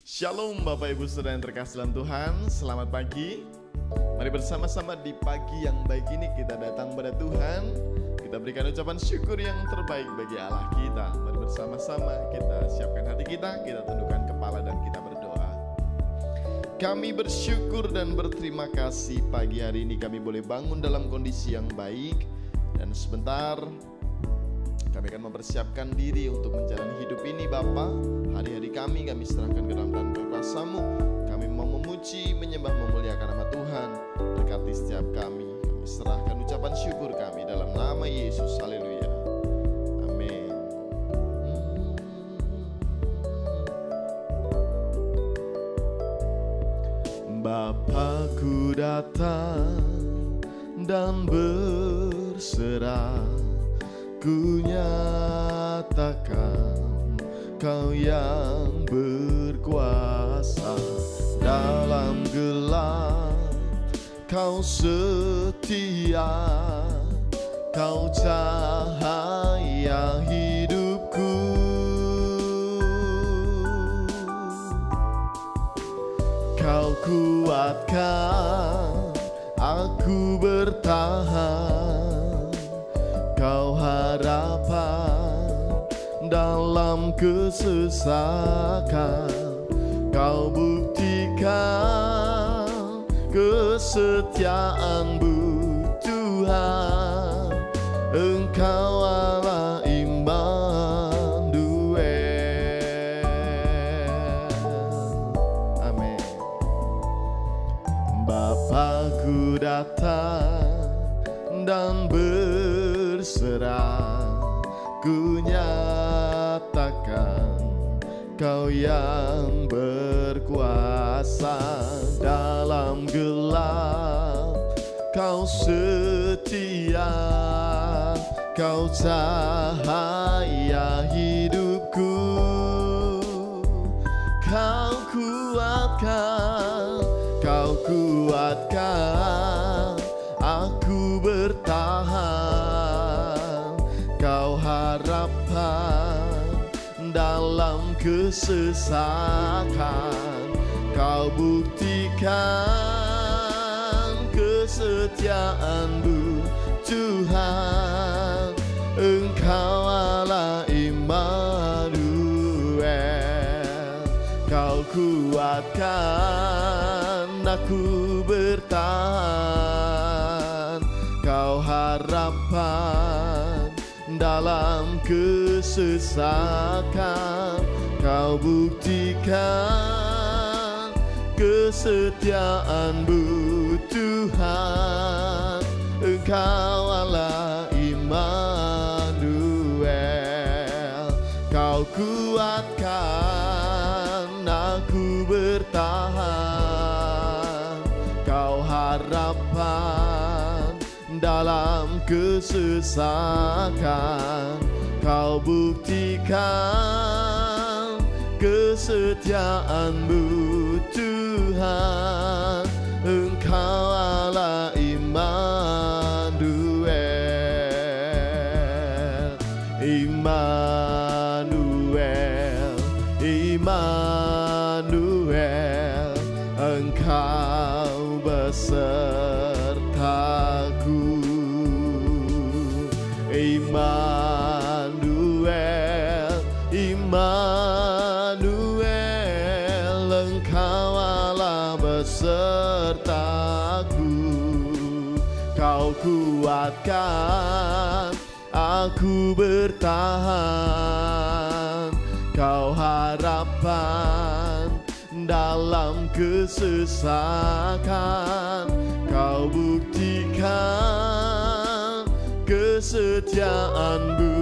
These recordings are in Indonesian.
Shalom Bapak Ibu Saudara yang terkasih dalam Tuhan, selamat pagi. Mari bersama-sama di pagi yang baik ini kita datang pada Tuhan. Kita berikan ucapan syukur yang terbaik bagi Allah kita. Mari bersama-sama kita siapkan hati kita tundukkan kepala dan kita berdoa. Kami bersyukur dan berterima kasih pagi hari ini kami boleh bangun dalam kondisi yang baik. Dan sebentar kami akan mempersiapkan diri untuk menjalani hidup ini Bapa. Hari-hari kami serahkan ke dalam tangan kuasa-Mu. Kami mau memuji, menyembah, memuliakan nama Tuhan. Berkati setiap kami. Kami serahkan ucapan syukur kami dalam nama Yesus. Haleluya. Amin. Bapa-Ku datang dan berserah, ku nyatakan Kau yang berkuasa dalam gelap. Kau setia, Kau cahaya hidupku. Kau kuatkan aku bertahan. Kau harapan dalam kesesakan. Kau buktikan kesetiaan-Mu Tuhan. Engkau Allah Immanuel. Amin. Bapa-Ku datang dan berserah, ku nyatakan Kau yang berkuasa dalam gelap. Kau setia, Kau cahaya hidupku. Kau kuatkan aku bertahan. Kau harapan dalam kesesakan. Kau buktikan kesetiaan-Mu Tuhan. Engkau Allah Immanuel. Kau kuatkan aku bertahan. Kau harapan dalam kesesakan. Kau buktikan kesetiaan-Mu Tuhan. Engkau Allah Immanuel. Kau kuatkan aku bertahan. Kau harapan dalam kesesakan. Kau buktikan kesetiaan-Mu Tuhan. Engkau Allah Immanuel. Immanuel, Immanuel. Engkau besertaku. Immanuel, Immanuel. Engkau Allah besertaku. Kau kuatkan aku bertahan. Kau harapan dalam kesesakan. Kau buktikan kesetiaan-Mu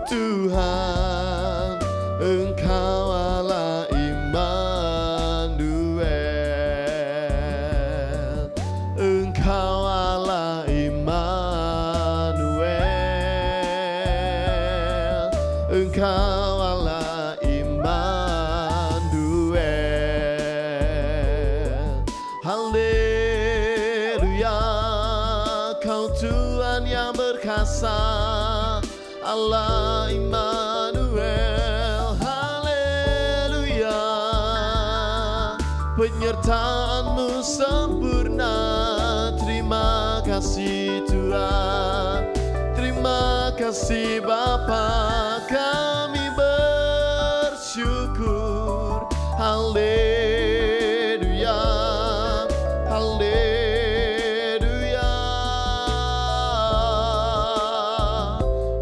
Tuhan. Engkau Allah Immanuel. Engkau Allah Immanuel. Engkau Allah Immanuel. Haleluya. Kau Tuhan yang berkuasa, Allah Immanuel. Haleluya. penyertaan-Mu sempurna. Terima kasih Tuhan, terima kasih Bapa, kami bersyukur. Haleluya, haleluya.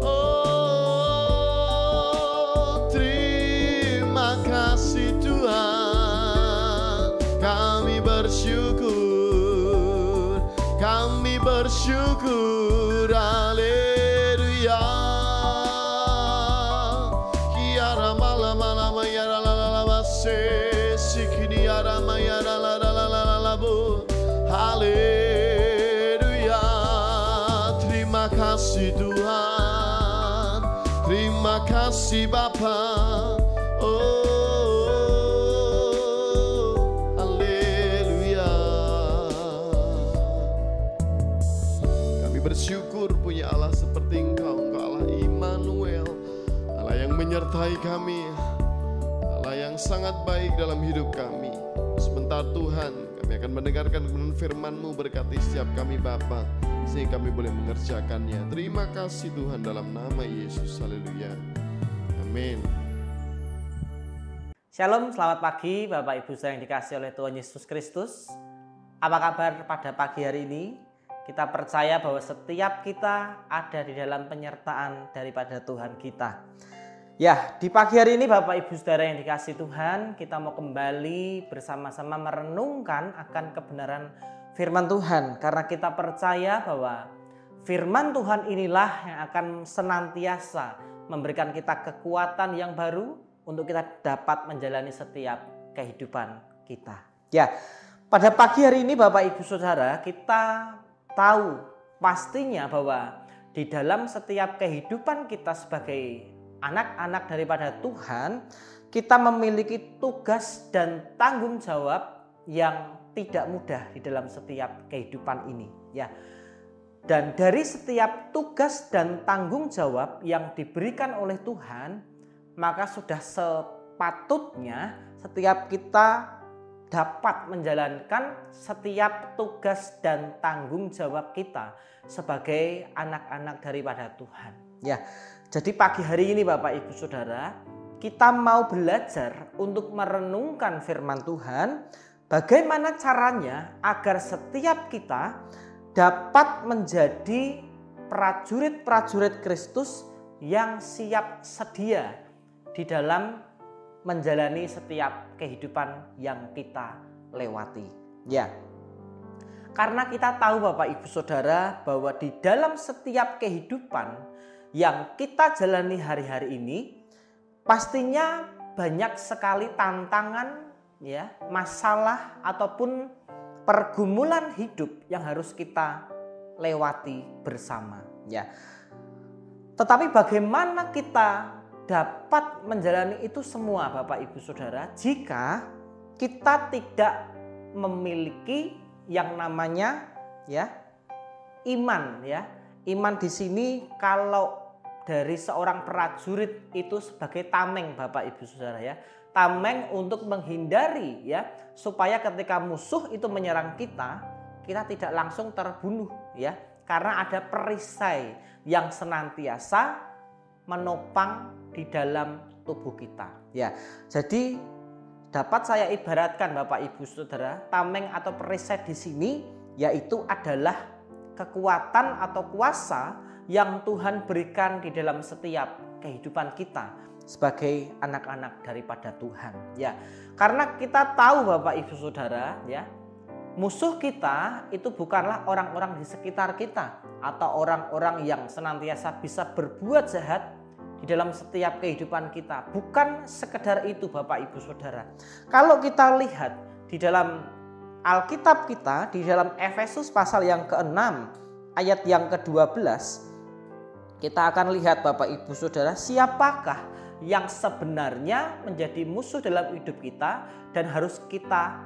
Oh, terima kasih Tuhan, kami bersyukur, kami bersyukur. Haleluya. Kiara malam malam ya la la la la se sikini ara maya la la la la la la bu. Haleluya. Terima kasih Tuhan, terima kasih Bapa. Oh, haleluya. Kami bersyukur punya Allah seperti Engkau, Engkau Allah Immanuel, Allah yang menyertai kami, Allah yang sangat baik dalam hidup kami. Sebentar Tuhan, kami akan mendengarkan firman-Mu, berkati setiap kami Bapa, sehingga kami boleh mengerjakannya. Terima kasih Tuhan, dalam nama Yesus. Haleluya. Amin. Shalom, selamat pagi Bapak Ibu yang dikasihi oleh Tuhan Yesus Kristus. Apa kabar pada pagi hari ini? Kita percaya bahwa setiap kita ada di dalam penyertaan daripada Tuhan kita. Ya, di pagi hari ini Bapak Ibu Saudara yang dikasihi Tuhan, kita mau kembali bersama-sama merenungkan akan kebenaran firman Tuhan. Karena kita percaya bahwa firman Tuhan inilah yang akan senantiasa memberikan kita kekuatan yang baru untuk kita dapat menjalani setiap kehidupan kita. Ya, pada pagi hari ini Bapak Ibu Saudara, kita tahu pastinya bahwa di dalam setiap kehidupan kita sebagai anak-anak daripada Tuhan, kita memiliki tugas dan tanggung jawab yang tidak mudah di dalam setiap kehidupan ini, ya. Dan dari setiap tugas dan tanggung jawab yang diberikan oleh Tuhan, maka sudah sepatutnya setiap kita dapat menjalankan setiap tugas dan tanggung jawab kita sebagai anak-anak daripada Tuhan. Ya, jadi pagi hari ini Bapak Ibu Saudara, kita mau belajar untuk merenungkan firman Tuhan, bagaimana caranya agar setiap kita dapat menjadi prajurit-prajurit Kristus yang siap sedia di dalam menjalani setiap kehidupan yang kita lewati. Ya, karena kita tahu Bapak Ibu Saudara bahwa di dalam setiap kehidupan yang kita jalani hari-hari ini, pastinya banyak sekali tantangan, ya, masalah ataupun pergumulan hidup yang harus kita lewati bersama, ya. Tetapi bagaimana kita dapat menjalani itu semua Bapak Ibu Saudara jika kita tidak memiliki yang namanya, ya, iman, ya. Iman di sini kalau dari seorang prajurit itu sebagai tameng Bapak Ibu Saudara, ya. Tameng untuk menghindari, ya, supaya ketika musuh itu menyerang kita, kita tidak langsung terbunuh, ya. Karena ada perisai yang senantiasa menopang di dalam tubuh kita, ya. Jadi dapat saya ibaratkan Bapak Ibu Saudara, tameng atau perisai di sini yaitu adalah kekuatan atau kuasa yang Tuhan berikan di dalam setiap kehidupan kita sebagai anak-anak daripada Tuhan, ya. Karena kita tahu Bapak Ibu Saudara, ya, musuh kita itu bukanlah orang-orang di sekitar kita atau orang-orang yang senantiasa bisa berbuat jahat di dalam setiap kehidupan kita. Bukan sekedar itu Bapak Ibu Saudara. Kalau kita lihat di dalam Alkitab kita, di dalam Efesus pasal yang ke-6 ayat yang ke-12, kita akan lihat Bapak Ibu Saudara, siapakah yang sebenarnya menjadi musuh dalam hidup kita dan harus kita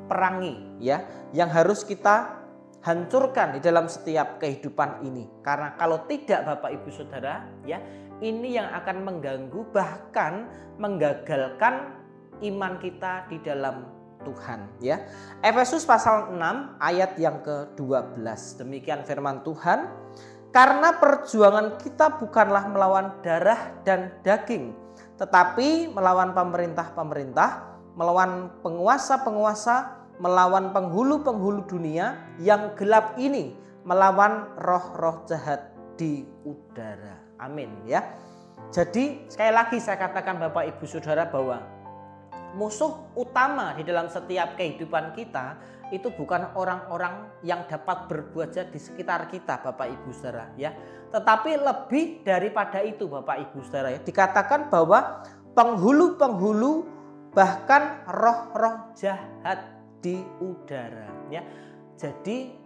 perangi, ya, yang harus kita hancurkan di dalam setiap kehidupan ini. Karena kalau tidak Bapak Ibu Saudara, ya, ini yang akan mengganggu bahkan menggagalkan iman kita di dalam Tuhan ya. Efesus pasal 6 ayat yang ke-12. Demikian firman Tuhan. Karena perjuangan kita bukanlah melawan darah dan daging, tetapi melawan pemerintah-pemerintah, melawan penguasa-penguasa, melawan penghulu-penghulu dunia yang gelap ini, melawan roh-roh jahat di udara. Amin ya. Jadi sekali lagi saya katakan Bapak Ibu Saudara bahwa musuh utama di dalam setiap kehidupan kita itu bukan orang-orang yang dapat berbuat jahat di sekitar kita Bapak Ibu Saudara ya. Tetapi lebih daripada itu Bapak Ibu Saudara ya. Dikatakan bahwa penghulu-penghulu bahkan roh-roh jahat di udara ya. Jadi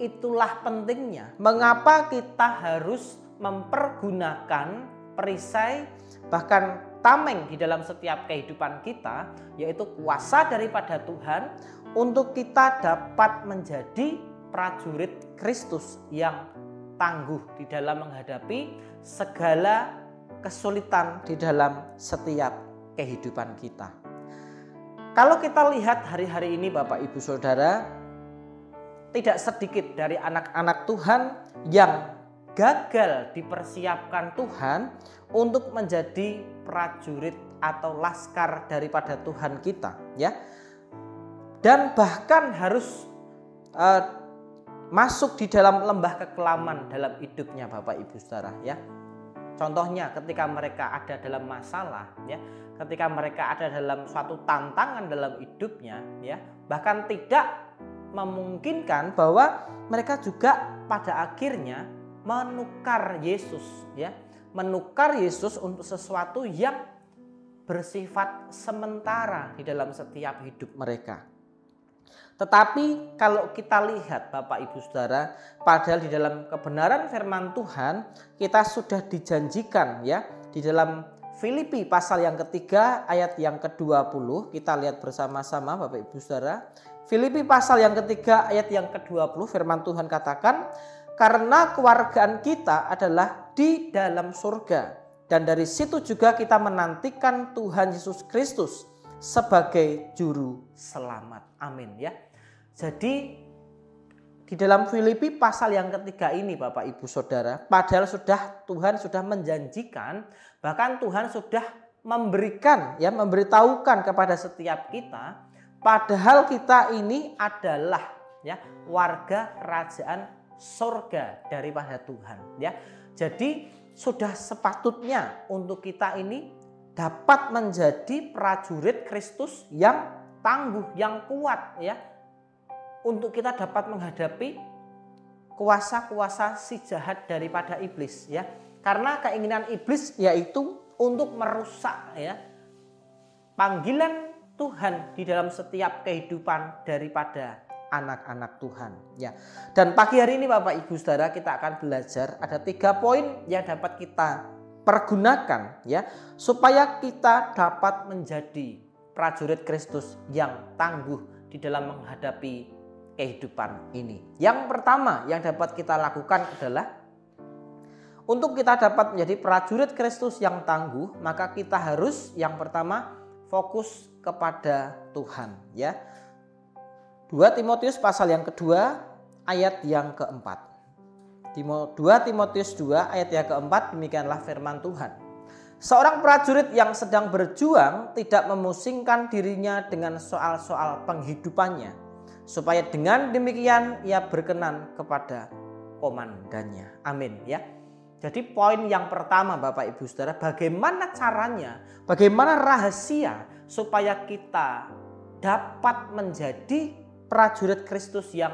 itulah pentingnya mengapa kita harus mempergunakan perisai bahkan tameng di dalam setiap kehidupan kita, yaitu kuasa daripada Tuhan untuk kita dapat menjadi prajurit Kristus yang tangguh di dalam menghadapi segala kesulitan di dalam setiap kehidupan kita. Kalau kita lihat hari-hari ini Bapak Ibu Saudara, tidak sedikit dari anak-anak Tuhan yang gagal dipersiapkan Tuhan untuk menjadi prajurit atau laskar daripada Tuhan kita ya. Dan bahkan harus masuk di dalam lembah kekelaman dalam hidupnya Bapak Ibu Saudara ya. Contohnya ketika mereka ada dalam masalah ya, ketika mereka ada dalam suatu tantangan dalam hidupnya ya, bahkan tidak memungkinkan bahwa mereka juga pada akhirnya menukar Yesus ya, menukar Yesus untuk sesuatu yang bersifat sementara di dalam setiap hidup mereka. Tetapi kalau kita lihat Bapak Ibu Saudara, padahal di dalam kebenaran firman Tuhan kita sudah dijanjikan ya, di dalam Filipi pasal yang ketiga ayat yang ke-20, kita lihat bersama-sama Bapak Ibu Saudara. Filipi pasal yang ketiga ayat yang ke-20 firman Tuhan katakan, karena kewargaan kita adalah di dalam surga, dan dari situ juga kita menantikan Tuhan Yesus Kristus sebagai juru selamat. Amin ya. Jadi di dalam Filipi pasal yang ketiga ini Bapak Ibu Saudara, padahal Tuhan sudah menjanjikan, bahkan Tuhan sudah memberikan ya, memberitahukan kepada setiap kita, padahal kita ini adalah ya warga kerajaan surga daripada Tuhan ya. Jadi sudah sepatutnya untuk kita ini dapat menjadi prajurit Kristus yang tangguh, yang kuat ya, untuk kita dapat menghadapi kuasa-kuasa si jahat daripada iblis ya. Karena keinginan iblis yaitu untuk merusak ya panggilan Tuhan di dalam setiap kehidupan daripada anak-anak Tuhan ya. Dan pagi hari ini Bapak Ibu Saudara, kita akan belajar ada 3 poin yang dapat kita pergunakan ya, supaya kita dapat menjadi prajurit Kristus yang tangguh di dalam menghadapi kehidupan ini. Yang pertama yang dapat kita lakukan adalah untuk kita dapat menjadi prajurit Kristus yang tangguh, maka kita harus yang pertama fokus kepada Tuhan ya. 2 Timotius pasal yang kedua ayat yang keempat. 2 Timotius 2 ayat yang keempat, demikianlah firman Tuhan. Seorang prajurit yang sedang berjuang tidak memusingkan dirinya dengan soal-soal penghidupannya, supaya dengan demikian ia berkenan kepada komandannya. Amin ya. Jadi poin yang pertama Bapak Ibu Saudara, bagaimana caranya, bagaimana rahasia supaya kita dapat menjadi prajurit Kristus yang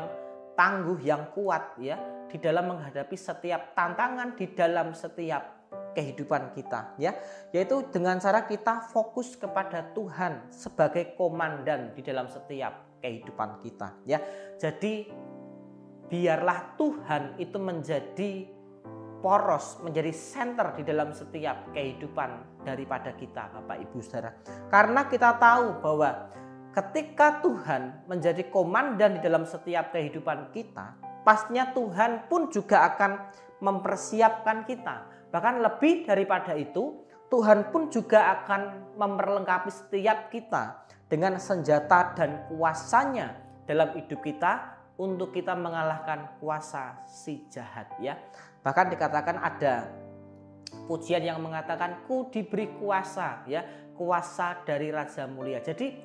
tangguh, yang kuat ya, di dalam menghadapi setiap tantangan di dalam setiap kehidupan kita ya, yaitu dengan cara kita fokus kepada Tuhan sebagai komandan di dalam setiap kehidupan kita ya. Jadi biarlah Tuhan itu menjadi poros, menjadi center di dalam setiap kehidupan daripada kita Bapak Ibu Saudara. Karena kita tahu bahwa ketika Tuhan menjadi komandan di dalam setiap kehidupan kita, pastinya Tuhan pun juga akan mempersiapkan kita. Bahkan lebih daripada itu, Tuhan pun juga akan memperlengkapi setiap kita dengan senjata dan kuasanya dalam hidup kita untuk kita mengalahkan kuasa si jahat ya. Bahkan dikatakan ada pujian yang mengatakan ku diberi kuasa ya, kuasa dari Raja Mulia. Jadi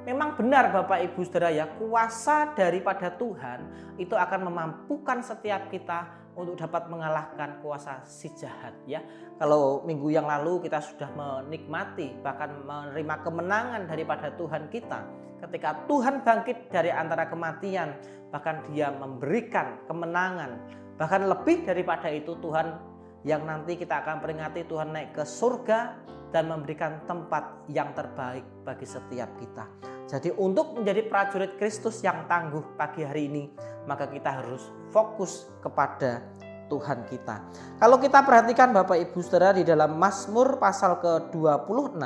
memang benar Bapak Ibu Saudara ya, kuasa daripada Tuhan itu akan memampukan setiap kita untuk dapat mengalahkan kuasa si jahat ya. Kalau minggu yang lalu kita sudah menikmati bahkan menerima kemenangan daripada Tuhan kita ketika Tuhan bangkit dari antara kematian, bahkan Dia memberikan kemenangan. Bahkan lebih daripada itu, Tuhan yang nanti kita akan peringati, Tuhan naik ke surga dan memberikan tempat yang terbaik bagi setiap kita. Jadi untuk menjadi prajurit Kristus yang tangguh pagi hari ini, maka kita harus fokus kepada Tuhan kita. Kalau kita perhatikan Bapak Ibu Saudara di dalam Mazmur pasal ke-26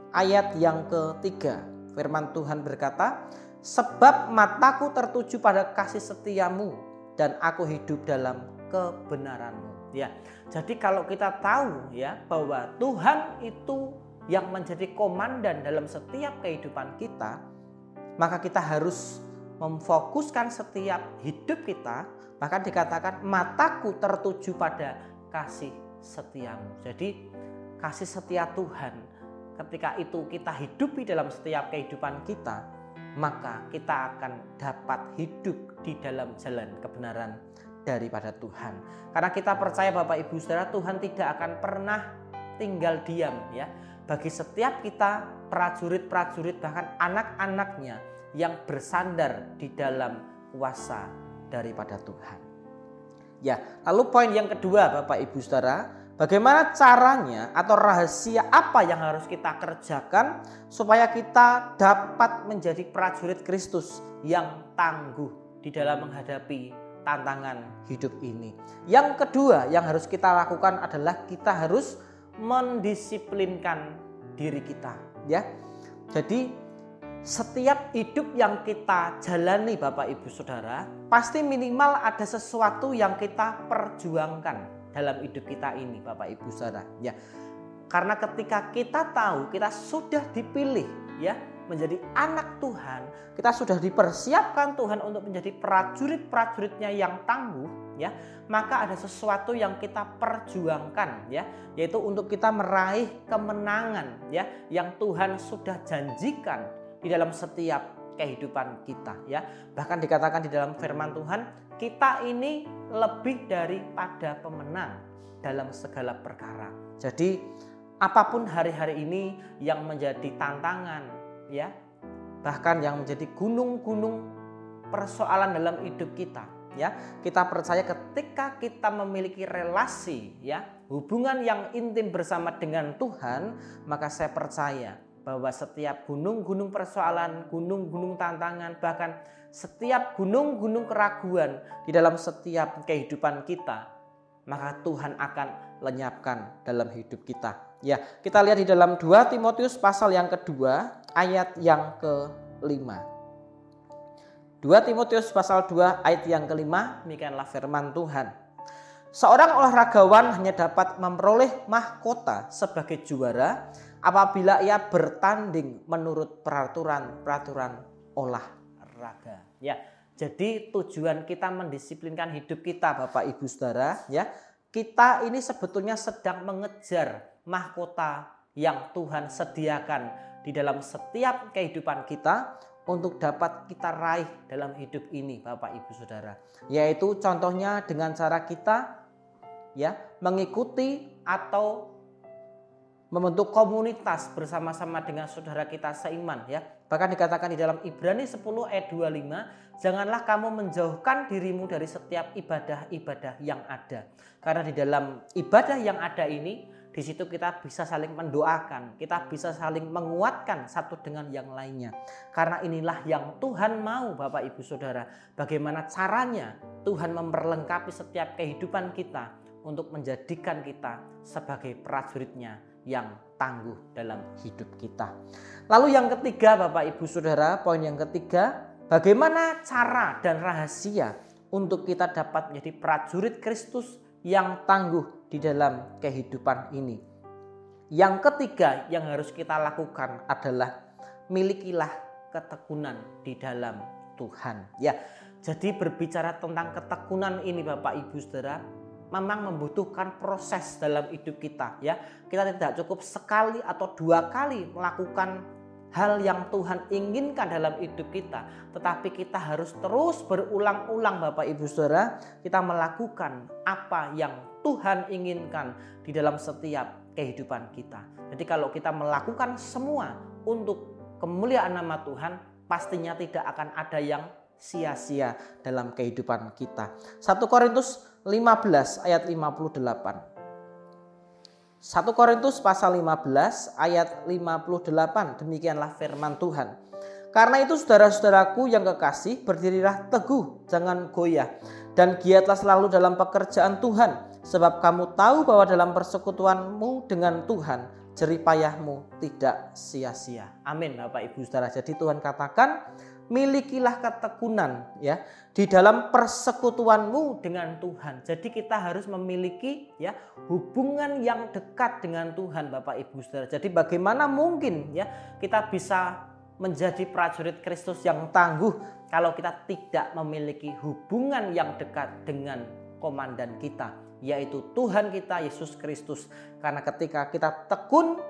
ayat yang ketiga, firman Tuhan berkata, sebab mataku tertuju pada kasih setiamu dan aku hidup dalam kebenaranmu. Ya, jadi kalau kita tahu ya bahwa Tuhan itu yang menjadi komandan dalam setiap kehidupan kita, maka kita harus memfokuskan setiap hidup kita. Bahkan dikatakan mataku tertuju pada kasih setiamu. Jadi kasih setia Tuhan ketika itu kita hidupi dalam setiap kehidupan kita, maka kita akan dapat hidup di dalam jalan kebenaran daripada Tuhan. Karena kita percaya Bapak Ibu Saudara, Tuhan tidak akan pernah tinggal diam ya. Bagi setiap kita prajurit-prajurit bahkan anak-anaknya yang bersandar di dalam kuasa daripada Tuhan. Ya, lalu poin yang kedua Bapak Ibu Saudara, bagaimana caranya atau rahasia apa yang harus kita kerjakan supaya kita dapat menjadi prajurit Kristus yang tangguh di dalam menghadapi tantangan hidup ini. Yang kedua yang harus kita lakukan adalah kita harus mendisiplinkan diri kita ya. Jadi setiap hidup yang kita jalani Bapak Ibu Saudara, pasti minimal ada sesuatu yang kita perjuangkan dalam hidup kita ini Bapak Ibu Saudara ya. Karena ketika kita tahu kita sudah dipilih ya menjadi anak Tuhan, kita sudah dipersiapkan Tuhan untuk menjadi prajurit-prajuritnya yang tangguh ya, maka ada sesuatu yang kita perjuangkan ya, yaitu untuk kita meraih kemenangan ya yang Tuhan sudah janjikan di dalam setiap kehidupan kita ya. Bahkan dikatakan di dalam firman Tuhan, kita ini lebih daripada pemenang dalam segala perkara. Jadi apapun hari-hari ini yang menjadi tantangan ya, bahkan yang menjadi gunung-gunung persoalan dalam hidup kita ya, kita percaya ketika kita memiliki relasi ya, hubungan yang intim bersama dengan Tuhan, maka saya percaya bahwa setiap gunung-gunung persoalan, gunung-gunung tantangan, bahkan setiap gunung-gunung keraguan di dalam setiap kehidupan kita, maka Tuhan akan lenyapkan dalam hidup kita. Ya, kita lihat di dalam 2 Timotius pasal yang kedua ayat yang ke-5. 2 Timotius pasal 2 ayat yang ke-5, demikianlah firman Tuhan. Seorang olahragawan hanya dapat memperoleh mahkota sebagai juara apabila ia bertanding menurut peraturan olahraga. Ya, jadi tujuan kita mendisiplinkan hidup kita Bapak Ibu Saudara ya. Kita ini sebetulnya sedang mengejar mahkota yang Tuhan sediakan di dalam setiap kehidupan kita untuk dapat kita raih dalam hidup ini Bapak Ibu Saudara. Yaitu contohnya dengan cara kita ya mengikuti atau membentuk komunitas bersama-sama dengan saudara kita seiman ya. Bahkan dikatakan di dalam Ibrani 10 ayat 25, janganlah kamu menjauhkan dirimu dari setiap ibadah-ibadah yang ada. Karena di dalam ibadah yang ada ini, di situ kita bisa saling mendoakan, kita bisa saling menguatkan satu dengan yang lainnya. Karena inilah yang Tuhan mau Bapak Ibu Saudara. Bagaimana caranya Tuhan memperlengkapi setiap kehidupan kita untuk menjadikan kita sebagai prajuritnya yang tangguh dalam hidup kita. Lalu yang ketiga Bapak Ibu Saudara, poin yang ketiga, bagaimana cara dan rahasia untuk kita dapat menjadi prajurit Kristus yang tangguh di dalam kehidupan ini. Yang ketiga yang harus kita lakukan adalah milikilah ketekunan di dalam Tuhan. Ya, jadi berbicara tentang ketekunan ini Bapak Ibu Saudara, memang membutuhkan proses dalam hidup kita ya. Kita tidak cukup sekali atau 2 kali melakukan hal yang Tuhan inginkan dalam hidup kita, tetapi kita harus terus berulang-ulang Bapak Ibu Saudara, kita melakukan apa yang Tuhan inginkan di dalam setiap kehidupan kita. Jadi kalau kita melakukan semua untuk kemuliaan nama Tuhan, pastinya tidak akan ada yang sia-sia dalam kehidupan kita. 1 Korintus 15 ayat 58. 1 Korintus pasal 15 ayat 58, demikianlah firman Tuhan. Karena itu saudara-saudaraku yang kekasih, berdirilah teguh, jangan goyah, dan giatlah selalu dalam pekerjaan Tuhan, sebab kamu tahu bahwa dalam persekutuanmu dengan Tuhan, jerih payahmu tidak sia-sia. Amin Bapak Ibu Saudara. Jadi Tuhan katakan, milikilah ketekunan ya di dalam persekutuanmu dengan Tuhan. Jadi kita harus memiliki ya hubungan yang dekat dengan Tuhan Bapak Ibu Saudara. Jadi bagaimana mungkin ya kita bisa menjadi prajurit Kristus yang tangguh kalau kita tidak memiliki hubungan yang dekat dengan komandan kita, yaitu Tuhan kita Yesus Kristus. Karena ketika kita tekun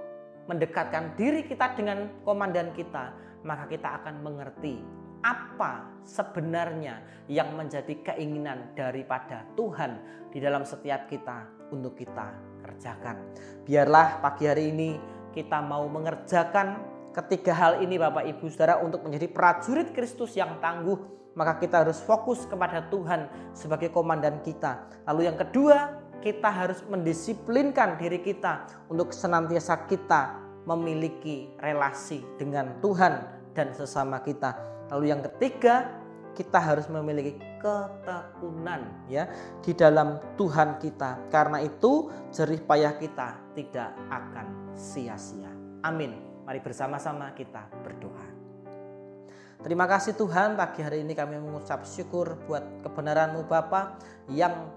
mendekatkan diri kita dengan komandan kita, maka kita akan mengerti apa sebenarnya yang menjadi keinginan daripada Tuhan di dalam setiap kita untuk kita kerjakan. Biarlah pagi hari ini kita mau mengerjakan ketiga hal ini Bapak Ibu Saudara untuk menjadi prajurit Kristus yang tangguh. Maka kita harus fokus kepada Tuhan sebagai komandan kita. Lalu yang kedua, kita harus mendisiplinkan diri kita untuk senantiasa kita memiliki relasi dengan Tuhan dan sesama kita. Lalu yang ketiga, kita harus memiliki ketekunan ya di dalam Tuhan kita. Karena itu jerih payah kita tidak akan sia-sia. Amin. Mari bersama-sama kita berdoa. Terima kasih Tuhan, pagi hari ini kami mengucap syukur buat kebenaran-Mu Bapa yang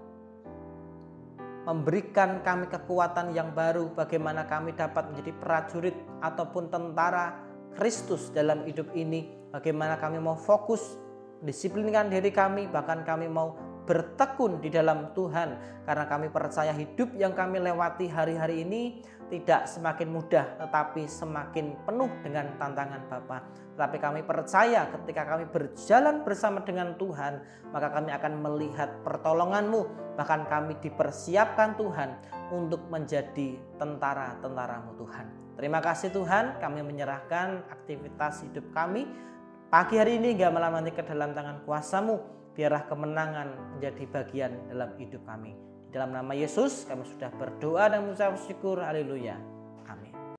memberikan kami kekuatan yang baru bagaimana kami dapat menjadi prajurit ataupun tentara Kristus dalam hidup ini. Bagaimana kami mau fokus, disiplinkan diri kami, bahkan kami mau bertekun di dalam Tuhan. Karena kami percaya hidup yang kami lewati hari-hari ini tidak semakin mudah, tetapi semakin penuh dengan tantangan Bapa. Tetapi kami percaya ketika kami berjalan bersama dengan Tuhan, maka kami akan melihat pertolongan-Mu. Bahkan kami dipersiapkan Tuhan untuk menjadi tentara-tentara-Mu Tuhan. Terima kasih Tuhan, kami menyerahkan aktivitas hidup kami pagi hari ini hingga malam nanti ke dalam tangan kuasa-Mu. Biarlah kemenangan menjadi bagian dalam hidup kami. Di dalam nama Yesus kami sudah berdoa dan mengucap syukur. Haleluya.